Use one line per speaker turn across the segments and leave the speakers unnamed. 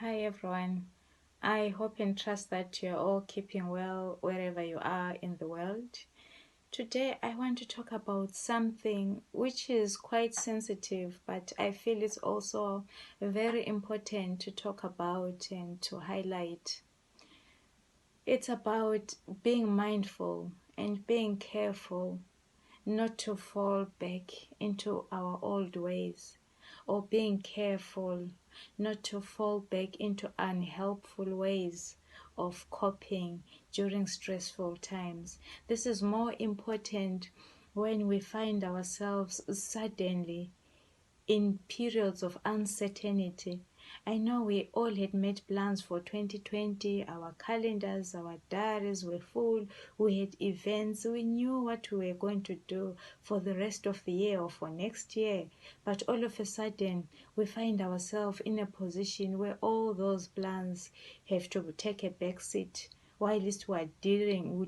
Hi everyone. I hope and trust that you're all keeping well wherever you are in the world. Today I want to talk about something which is quite sensitive, but I feel it's also very important to talk about and to highlight. It's about being mindful and being careful not to fall back into our old ways, or being careful not to fall back into unhelpful ways of coping during stressful times. This is more important when we find ourselves suddenly in periods of uncertainty. I know we all had made plans for 2020, our calendars, our diaries were full, we had events, we knew what we were going to do for the rest of the year or for next year. But all of a sudden, we find ourselves in a position where all those plans have to take a back seat while we're dealing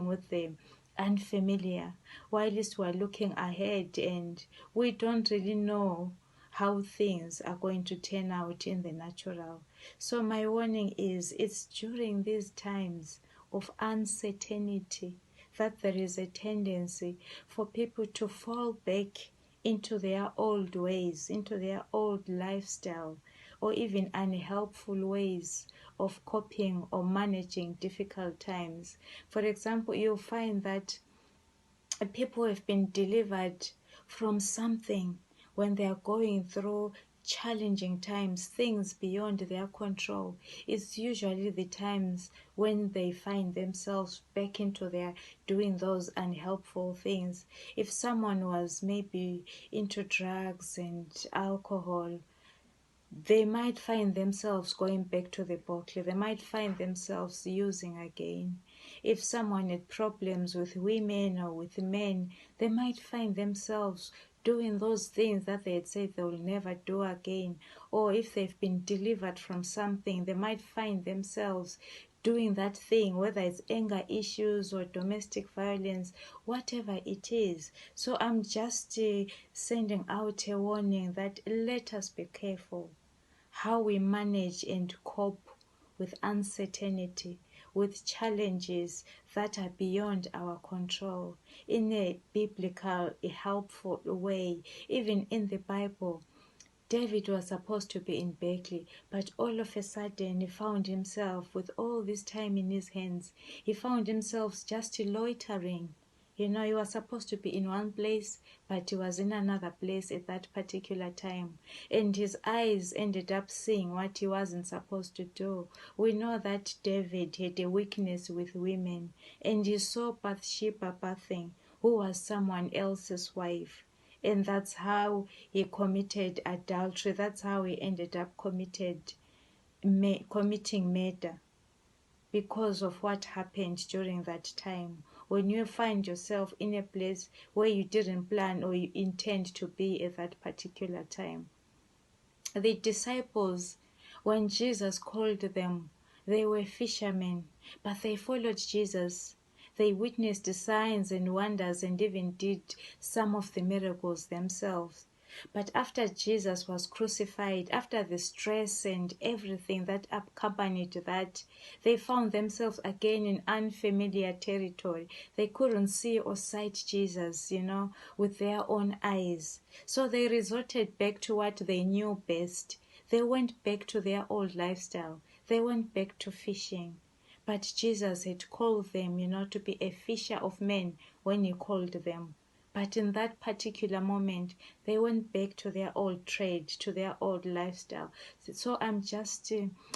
with them unfamiliar, whilst we're looking ahead and we don't really know how things are going to turn out in the natural. So my warning is, it's during these times of uncertainty that there is a tendency for people to fall back into their old ways, into their old lifestyle, or even unhelpful ways of coping or managing difficult times. For example, you'll find that people have been delivered from something when they are going through challenging times, things beyond their control. It's usually the times when they find themselves back into their doing those unhelpful things. If someone was maybe into drugs and alcohol, they might find themselves going back to the bottle. They might find themselves using again. If someone had problems with women or with men, they might find themselves doing those things that they had said they will never do again. Or if they've been delivered from something, they might find themselves doing that thing, whether it's anger issues or domestic violence, whatever it is. So I'm just sending out a warning that let us be careful how we manage and cope with uncertainty, with challenges that are beyond our control, in a biblical, a helpful way. Even in the Bible, David was supposed to be in Berkeley, but all of a sudden he found himself with all this time in his hands. He found himself just loitering. You know, he was supposed to be in one place, but he was in another place at that particular time. And his eyes ended up seeing what he wasn't supposed to do. We know that David had a weakness with women, and he saw Bathsheba bathing, who was someone else's wife. And that's how he committed adultery. That's how he ended up committing murder, because of what happened during that time. When you find yourself in a place where you didn't plan or you intend to be at that particular time. The disciples, when Jesus called them, they were fishermen, but they followed Jesus. They witnessed the signs and wonders and even did some of the miracles themselves. But after Jesus was crucified, after the stress and everything that accompanied that, they found themselves again in unfamiliar territory. They couldn't see or sight Jesus, with their own eyes. So they resorted back to what they knew best. They went back to their old lifestyle. They went back to fishing. But Jesus had called them, to be a fisher of men when he called them. But in that particular moment, they went back to their old trade, to their old lifestyle. So I'm just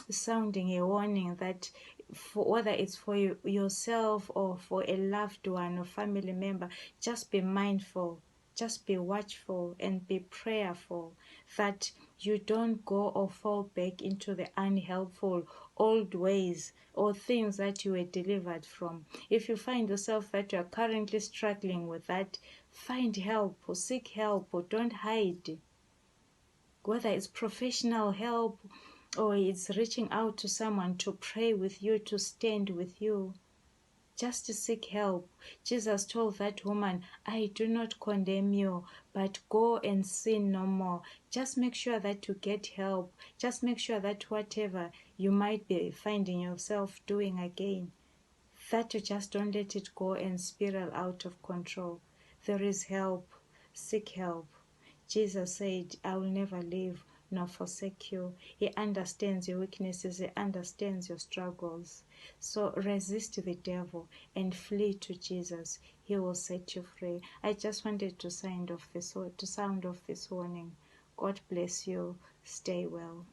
sounding a warning that whether it's for yourself or for a loved one or family member, just be mindful, just be watchful and be prayerful that you don't go or fall back into the unhelpful old ways or things that you were delivered from. If you find yourself that you are currently struggling with that, find help or seek help or don't hide. Whether it's professional help or it's reaching out to someone to pray with you, to stand with you, just to seek help. Jesus told that woman, I do not condemn you, but go and sin no more. Just make sure that you get help. Just make sure that whatever you might be finding yourself doing again, that you just don't let it go and spiral out of control. There is help. Seek help. Jesus said, I will never leave nor forsake you. He understands your weaknesses. He understands your struggles. So resist the devil and flee to Jesus. He will set you free. I just wanted to sound off this warning. God bless you. Stay well.